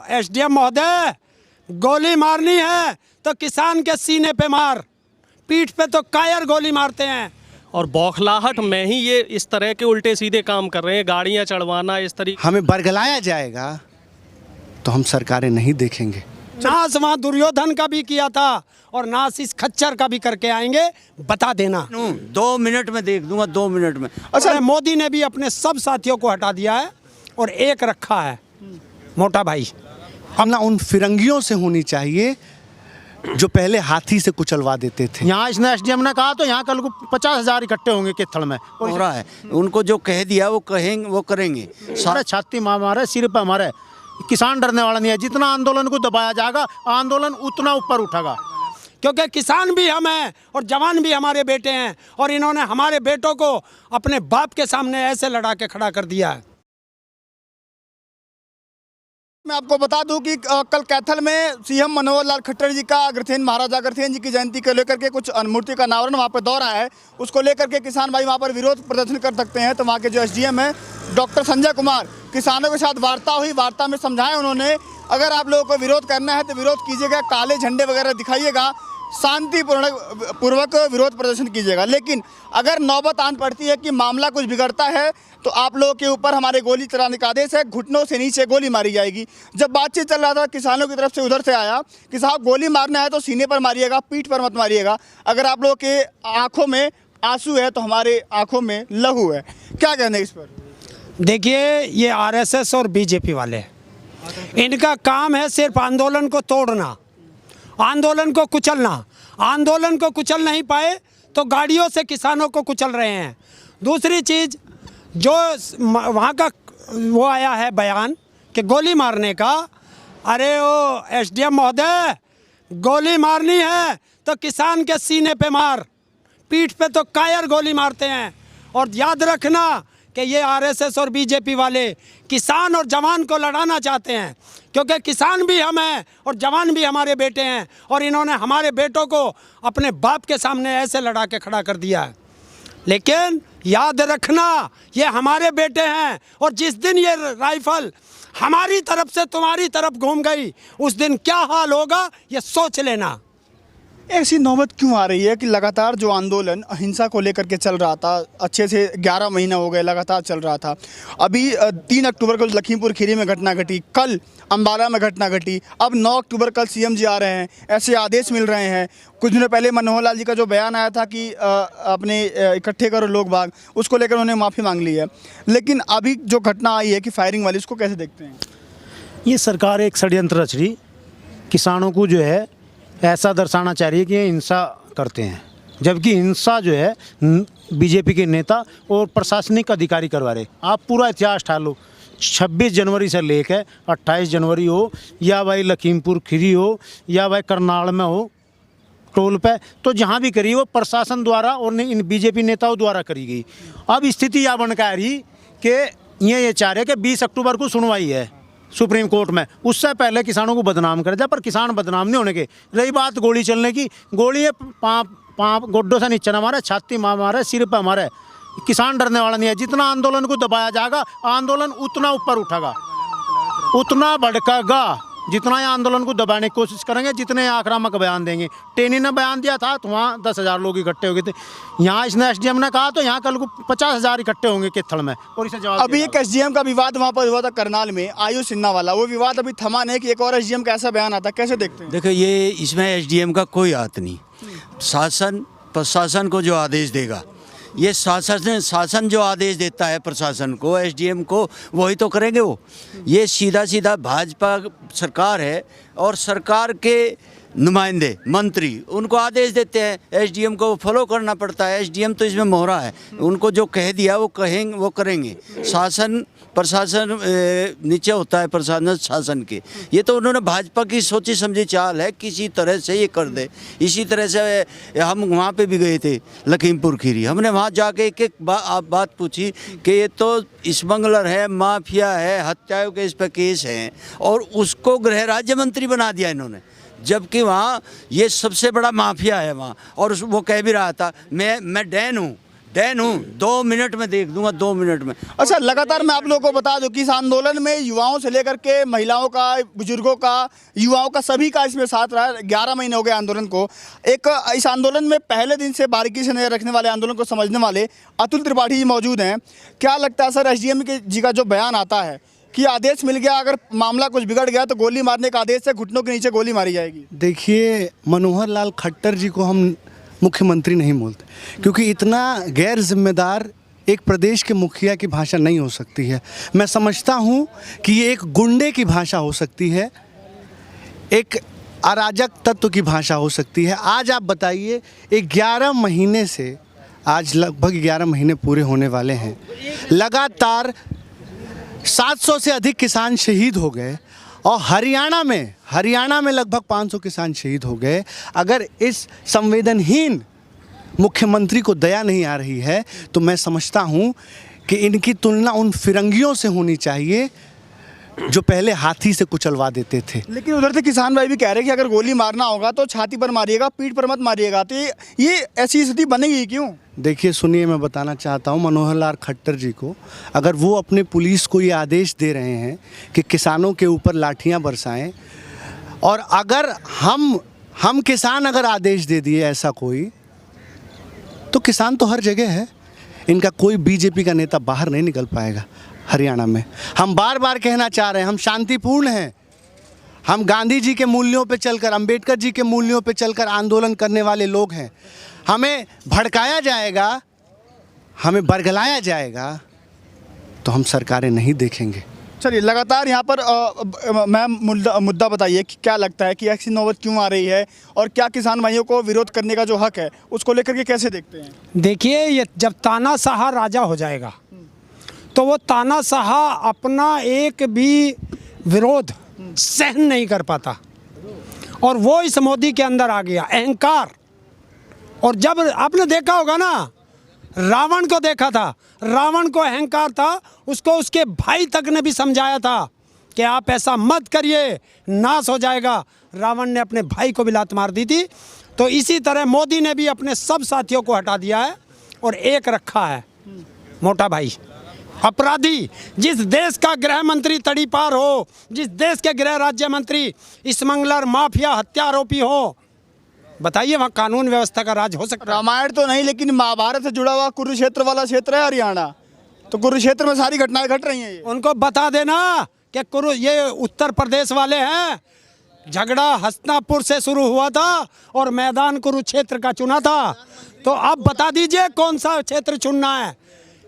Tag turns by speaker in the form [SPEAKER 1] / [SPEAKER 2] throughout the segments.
[SPEAKER 1] SDM महोदय, गोली मारनी है तो किसान के सीने पे मार, पीठ पे तो कायर गोली मारते हैं।
[SPEAKER 2] और बौखलाहट में ही ये इस तरह के उल्टे सीधे काम कर रहे हैं, गाड़ियां चढ़वाना इस तरीके।
[SPEAKER 3] हमें बरगलाया जाएगा तो हम सरकारें नहीं देखेंगे।
[SPEAKER 1] नाश वहाँ दुर्योधन का भी किया था और नाश इस खच्चर का भी करके आएंगे, बता देना।
[SPEAKER 4] 2 मिनट में देख दूंगा, 2 मिनट में।
[SPEAKER 1] अच्छा, मोदी ने भी अपने सब साथियों को हटा दिया है और एक रखा है, मोटा भाई।
[SPEAKER 3] हम ना उन फिरंगियों से होनी चाहिए जो पहले हाथी से कुचलवा देते थे।
[SPEAKER 5] यहाँ इसने एसडीएम ने कहा तो यहाँ कल को 50,000 इकट्ठे होंगे केथल में।
[SPEAKER 4] हो रहा है, उनको जो कह दिया वो कहेंगे, वो करेंगे।
[SPEAKER 5] सारे छाती मार मारे, सिर पर हमारे किसान डरने वाला नहीं है। जितना आंदोलन को दबाया जाएगा, आंदोलन उतना ऊपर उठेगा,
[SPEAKER 1] क्योंकि किसान भी हम हैं और जवान भी हमारे बेटे हैं, और इन्होंने हमारे बेटों को अपने बाप के सामने ऐसे लड़ा के खड़ा कर दिया है।
[SPEAKER 6] मैं आपको बता दूं कि कल कैथल में सीएम मनोहर लाल खट्टर जी का अग्रसेन महाराजा अग्रसेन जी की जयंती को लेकर के कुछ मूर्ति का अनावरण वहाँ पर दौरा है, उसको लेकर के किसान भाई वहाँ पर विरोध प्रदर्शन कर सकते हैं। तो वहाँ के जो एसडीएम है डॉक्टर संजय कुमार, किसानों के साथ वार्ता हुई, वार्ता में समझाया उन्होंने, अगर आप लोगों को विरोध करना है तो विरोध कीजिएगा, काले झंडे वगैरह दिखाइएगा, शांतिपूर्वक विरोध प्रदर्शन कीजिएगा, लेकिन अगर नौबत आन पड़ती है कि मामला कुछ बिगड़ता है तो आप लोगों के ऊपर हमारे गोली चलाने का आदेश है, घुटनों से नीचे गोली मारी जाएगी। जब बातचीत चल रहा था किसानों की तरफ से उधर से आया कि साहब गोली मारना है तो सीने पर मारिएगा, पीठ पर मत मारिएगा, अगर आप लोगों के आंखों में आंसू है तो हमारे आंखों में लहू है। क्या कहने इस पर?
[SPEAKER 1] देखिए, ये आरएसएस और बीजेपी वाले, इनका काम है सिर्फ आंदोलन को तोड़ना, आंदोलन को कुचलना। आंदोलन को कुचल नहीं पाए तो गाड़ियों से किसानों को कुचल रहे हैं। दूसरी चीज़, जो वहाँ का वो आया है बयान कि गोली मारने का, अरे ओ एसडीएम महोदय, गोली मारनी है तो किसान के सीने पे मार, पीठ पे तो कायर गोली मारते हैं। और याद रखना कि ये आरएसएस और बीजेपी वाले किसान और जवान को लड़ाना चाहते हैं, क्योंकि किसान भी हम हैं और जवान भी हमारे बेटे हैं, और इन्होंने हमारे बेटों को अपने बाप के सामने ऐसे लड़ा के खड़ा कर दिया है। लेकिन याद रखना, ये हमारे बेटे हैं, और जिस दिन ये राइफल हमारी तरफ से तुम्हारी तरफ घूम गई, उस दिन क्या हाल होगा ये सोच लेना।
[SPEAKER 6] ऐसी नौबत क्यों आ रही है कि लगातार जो आंदोलन अहिंसा को लेकर के चल रहा था, अच्छे से 11 महीना हो गए लगातार चल रहा था, अभी 3 अक्टूबर को लखीमपुर खीरी में घटना घटी, कल अम्बाला में घटना घटी, अब 9 अक्टूबर कल सीएम जी आ रहे हैं, ऐसे आदेश मिल रहे हैं। कुछ दिनों पहले मनोहर लाल जी का जो बयान आया था कि अपने इकट्ठे करो लोग बाग, उसको लेकर उन्होंने माफ़ी मांग ली है, लेकिन अभी जो घटना आई है कि फायरिंग वाली, उसको कैसे देखते हैं?
[SPEAKER 5] ये सरकार एक षड्यंत्र रच रही, किसानों को जो है ऐसा दर्शाना चाह रही है कि ये हिंसा करते हैं, जबकि हिंसा जो है बीजेपी के नेता और प्रशासनिक अधिकारी करवा रहे। आप पूरा इतिहास ठाल लो, 26 जनवरी से लेकर 28 जनवरी हो, या भाई लखीमपुर खीरी हो, या भाई करनाल में हो टोल पे, तो जहाँ भी करी वो प्रशासन द्वारा और इन बीजेपी नेताओं द्वारा करी गई। अब स्थिति यह बन कर रही कि ये चाह रहे कि 20 अक्टूबर को सुनवाई है सुप्रीम कोर्ट में, उससे पहले किसानों को बदनाम कर दिया। पर किसान बदनाम नहीं होने के। रही बात गोली चलने की, गोली है पाँव गोड्डों से नीचे हमारे, छाती मार मारे, सिर पर हमारे, किसान डरने वाला नहीं है। जितना आंदोलन को दबाया जाएगा, आंदोलन उतना ऊपर उठेगा, उतना भड़केगा। जितना ये आंदोलन को दबाने की कोशिश करेंगे, जितने आक्रामक बयान देंगे। टेनी ने बयान दिया था तो वहाँ 10,000 लोग इकट्ठे हो गए थे, यहाँ इसने एसडीएम ने कहा तो यहाँ कल को 50,000 इकट्ठे होंगे केथल में। और इसे जवाब
[SPEAKER 6] अभी एक एसडीएम का विवाद वहाँ पर हुआ था करनाल में, आयुष सिन्हा वाला, वो विवाद अभी थमा नहीं कि एक और एसडीएम का ऐसा बयान आता, कैसे देखते हैं?
[SPEAKER 4] देखो, ये इसमें एसडीएम का कोई हाथ नहीं, शासन प्रशासन को जो आदेश देगा, ये शासन जो आदेश देता है प्रशासन को, एसडीएम को, वही तो करेंगे वो। ये सीधा सीधा भाजपा सरकार है और सरकार के नुमाइंदे मंत्री उनको आदेश देते हैं, एसडीएम को फॉलो करना पड़ता है। एसडीएम तो इसमें मोहरा है, उनको जो कह दिया वो कहेंगे, वो करेंगे। शासन प्रशासन नीचे होता है प्रशासन शासन के। ये तो उन्होंने भाजपा की सोची समझी चाल है, किसी तरह से ये कर दे। इसी तरह से हम वहाँ पे भी गए थे लखीमपुर खीरी, हमने वहाँ जाके एक बात पूछी कि ये तो स्मगलर है, माफिया है, हत्याओं के इस पर केस हैं, और उसको गृह राज्य मंत्री बना दिया इन्होंने, जबकि वहाँ ये सबसे बड़ा माफिया है वहाँ। और वो कह भी रहा था मैं डैन हूँ, डैन हूँ, 2 मिनट में देख दूंगा, 2 मिनट में।
[SPEAKER 6] अच्छा, लगातार मैं आप लोगों को बता दूं कि इस आंदोलन में युवाओं से लेकर के महिलाओं का, बुजुर्गों का, युवाओं का, सभी का इसमें साथ रहा है। 11 महीने हो गए आंदोलन को। एक इस आंदोलन में पहले दिन से बारीकी से नजर रखने वाले, आंदोलन को समझने वाले अतुल त्रिपाठी जी मौजूद हैं। क्या लगता है सर, एसडीएम जी का जो बयान आता है कि आदेश मिल गया, अगर मामला कुछ बिगड़ गया तो गोली मारने का आदेश है, घुटनों के नीचे गोली मारी जाएगी?
[SPEAKER 3] देखिए, मनोहर लाल खट्टर जी को हम मुख्यमंत्री नहीं बोलते, क्योंकि इतना गैर जिम्मेदार एक प्रदेश के मुखिया की भाषा नहीं हो सकती है। मैं समझता हूँ कि ये एक गुंडे की भाषा हो सकती है, एक अराजक तत्व की भाषा हो सकती है। आज आप बताइए, 11 महीने से, आज लगभग 11 महीने पूरे होने वाले हैं, लगातार 700 से अधिक किसान शहीद हो गए और हरियाणा में लगभग 500 किसान शहीद हो गए। अगर इस संवेदनहीन मुख्यमंत्री को दया नहीं आ रही है तो मैं समझता हूं कि इनकी तुलना उन फिरंगियों से होनी चाहिए जो पहले हाथी से कुचलवा देते थे।
[SPEAKER 6] लेकिन उधर से किसान भाई भी कह रहे हैं कि अगर गोली मारना होगा तो छाती पर मारिएगा, पीठ पर मत मारिएगा। तो ये ऐसी स्थिति बनेगी क्यों?
[SPEAKER 3] देखिए, सुनिए, मैं बताना चाहता हूँ मनोहर लाल खट्टर जी को, अगर वो अपने पुलिस को ये आदेश दे रहे हैं कि किसानों के ऊपर लाठियाँ बरसाएं, और अगर हम किसान अगर आदेश दे दिए ऐसा कोई, तो किसान तो हर जगह है। इनका कोई बीजेपी का नेता बाहर नहीं निकल पाएगा हरियाणा में। हम बार बार कहना चाह रहे हैं, हम शांतिपूर्ण हैं, हम गांधी जी के मूल्यों पे चलकर, अंबेडकर जी के मूल्यों पे चलकर आंदोलन करने वाले लोग हैं। हमें भड़काया जाएगा, हमें बरगलाया जाएगा तो हम सरकारें नहीं देखेंगे।
[SPEAKER 6] चलिए, लगातार यहाँ पर मैम मुद्दा बताइए कि क्या लगता है कि ऐसी नौबत क्यों आ रही है, और क्या किसान भाइयों को विरोध करने का जो हक है उसको लेकर के कैसे देखते हैं?
[SPEAKER 1] देखिए, ये जब तानाशाह राजा हो जाएगा तो वो तानाशाह अपना एक भी विरोध सहन नहीं कर पाता, और वो इस मोदी के अंदर आ गया, अहंकार। और जब आपने देखा होगा ना, रावण को देखा था, रावण को अहंकार था, उसको उसके भाई तक ने भी समझाया था कि आप ऐसा मत करिए, नाश हो जाएगा। रावण ने अपने भाई को भी लात मार दी थी। तो इसी तरह मोदी ने भी अपने सब साथियों को हटा दिया है और एक रखा है, मोटा भाई। अपराधी, जिस देश का गृह मंत्री तड़ीपार हो, जिस देश के गृह राज्य मंत्री स्मगलर, माफिया, हत्या आरोपी हो, बताइए वहाँ कानून व्यवस्था का राज हो सकता है?
[SPEAKER 6] रामायण तो नहीं, लेकिन महाभारत से जुड़ा हुआ कुरुक्षेत्र वाला क्षेत्र है हरियाणा, तो कुरुक्षेत्र में सारी घटनाएं घट रही हैं। ये
[SPEAKER 1] उनको बता देना कि ये उत्तर प्रदेश वाले हैं, झगड़ा हस्तिनापुर से शुरू हुआ था और मैदान कुरुक्षेत्र का चुना था। तो अब बता दीजिए कौन सा क्षेत्र चुनना है,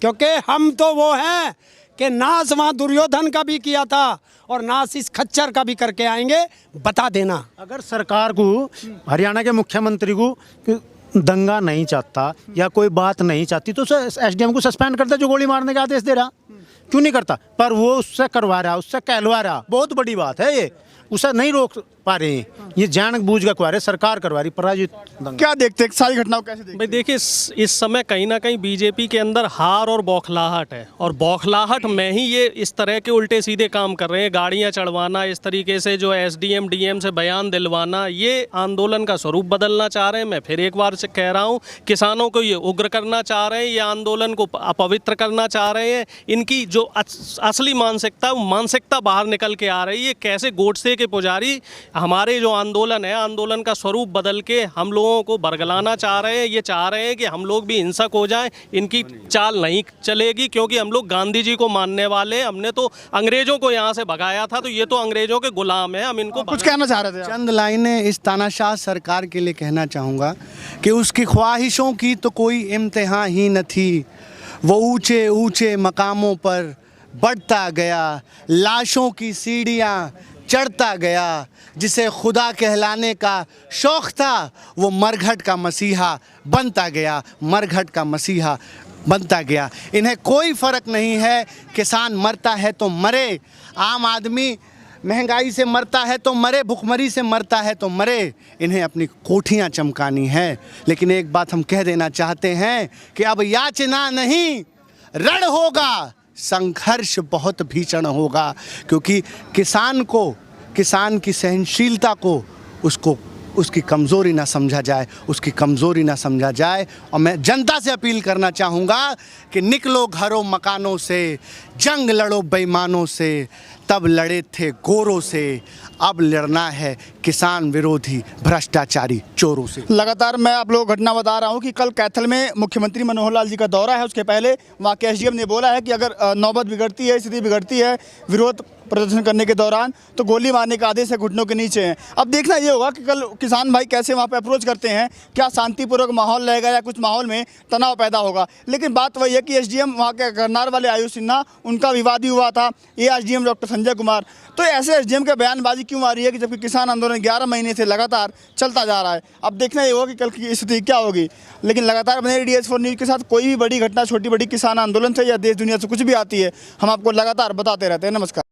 [SPEAKER 1] क्योंकि हम तो वो हैं कि नाश वहाँ दुर्योधन का भी किया था और नाश इस खच्चर का भी करके आएंगे, बता देना।
[SPEAKER 5] अगर सरकार को, हरियाणा के मुख्यमंत्री को दंगा नहीं चाहता या कोई बात नहीं चाहती तो एसडीएम को सस्पेंड करता, जो गोली मारने का आदेश दे रहा। क्यों नहीं करता? पर वो उससे करवा रहा, उससे कहलवा रहा। बहुत बड़ी बात है ये, उसे नहीं रोक पा रहे हैं। ये जानबूझ का करवा रहे, सरकार करवा रही, पराजित दंगा।
[SPEAKER 6] क्या देखते हैं, सारी घटनाओं कैसे देखते
[SPEAKER 2] भाई देखिए, इस समय कहीं ना कहीं बीजेपी के अंदर हार और बौखलाहट है, और बौखलाहट में ही ये इस तरह के उल्टे सीधे काम कर रहे हैं। गाड़ियां चढ़वाना, इस तरीके से जो एसडीएम डीएम से बयान दिलवाना, ये आंदोलन का स्वरूप बदलना चाह रहे हैं। मैं फिर एक बार से कह रहा हूँ, किसानों को ये उग्र करना चाह रहे हैं, ये आंदोलन को अपवित्र करना चाह रहे हैं। इनकी जो असली मानसिकता, वो मानसिकता बाहर निकल के आ रही है। कैसे गोडसे के पुजारी हमारे जो आंदोलन है, आंदोलन का स्वरूप बदल के हम लोगों को बरगलाना चाह रहे हैं। ये चाह रहे हैं कि हम लोग भी हिंसक हो जाएं। इनकी चाल नहीं चलेगी, क्योंकि हम लोग गांधी जी को मानने वाले हैं। हमने तो अंग्रेजों को यहाँ से भगाया था, तो ये तो अंग्रेजों के गुलाम हैं। हम इनको
[SPEAKER 6] कुछ कहना चाह रहे थे?
[SPEAKER 3] चंद लाइनें इस तानाशाह सरकार के लिए कहना चाहूँगा कि उसकी ख्वाहिशों की तो कोई इम्तिहान ही न थी। वो ऊंचे ऊंचे मकामों पर बढ़ता गया, लाशों की सीढ़ियाँ चढ़ता गया। जिसे खुदा कहलाने का शौक़ था वो मरघट का मसीहा बनता गया, मरघट का मसीहा बनता गया। इन्हें कोई फ़र्क नहीं है, किसान मरता है तो मरे, आम आदमी महंगाई से मरता है तो मरे, भुखमरी से मरता है तो मरे। इन्हें अपनी कोठियाँ चमकानी है। लेकिन एक बात हम कह देना चाहते हैं कि अब याचना नहीं, रण होगा, संघर्ष बहुत भीषण होगा। क्योंकि किसान की सहनशीलता को उसको उसकी कमज़ोरी ना समझा जाए, उसकी कमज़ोरी ना समझा जाए। और मैं जनता से अपील करना चाहूँगा कि निकलो घरों मकानों से, जंग लड़ो बेईमानों से, तब लड़े थे गोरों से, अब लड़ना है किसान विरोधी भ्रष्टाचारी चोरों से।
[SPEAKER 6] लगातार मैं आप लोगों को घटना बता रहा हूं कि कल कैथल में मुख्यमंत्री मनोहर लाल जी का दौरा है। उसके पहले वहाँ के एसडीएम ने बोला है कि अगर नौबत बिगड़ती है, स्थिति बिगड़ती है विरोध प्रदर्शन करने के दौरान, तो गोली मारने का आदेश है, घुटनों के नीचे हैं। अब देखना ये होगा कि कल किसान भाई कैसे वहाँ पे अप्रोच करते हैं, क्या शांतिपूर्वक माहौल रहेगा या कुछ माहौल में तनाव पैदा होगा। लेकिन बात वही है कि एसडीएम वहाँ के करनार वाले आयुष सिन्हा, उनका विवादी हुआ था, ये एसडीएम डॉक्टर संजय कुमार। तो ऐसे एसडीएम के बयानबाजी क्यों आ रही है कि जबकि किसान आंदोलन 11 महीने से लगातार चलता जा रहा है। अब देखना ये होगा कि कल की स्थिति क्या होगी। लेकिन लगातार बने DS4 न्यूज़ के साथ, कोई भी बड़ी घटना, छोटी बड़ी किसान आंदोलन से या देश दुनिया से कुछ भी आती है, हम आपको लगातार बताते रहते हैं। नमस्कार।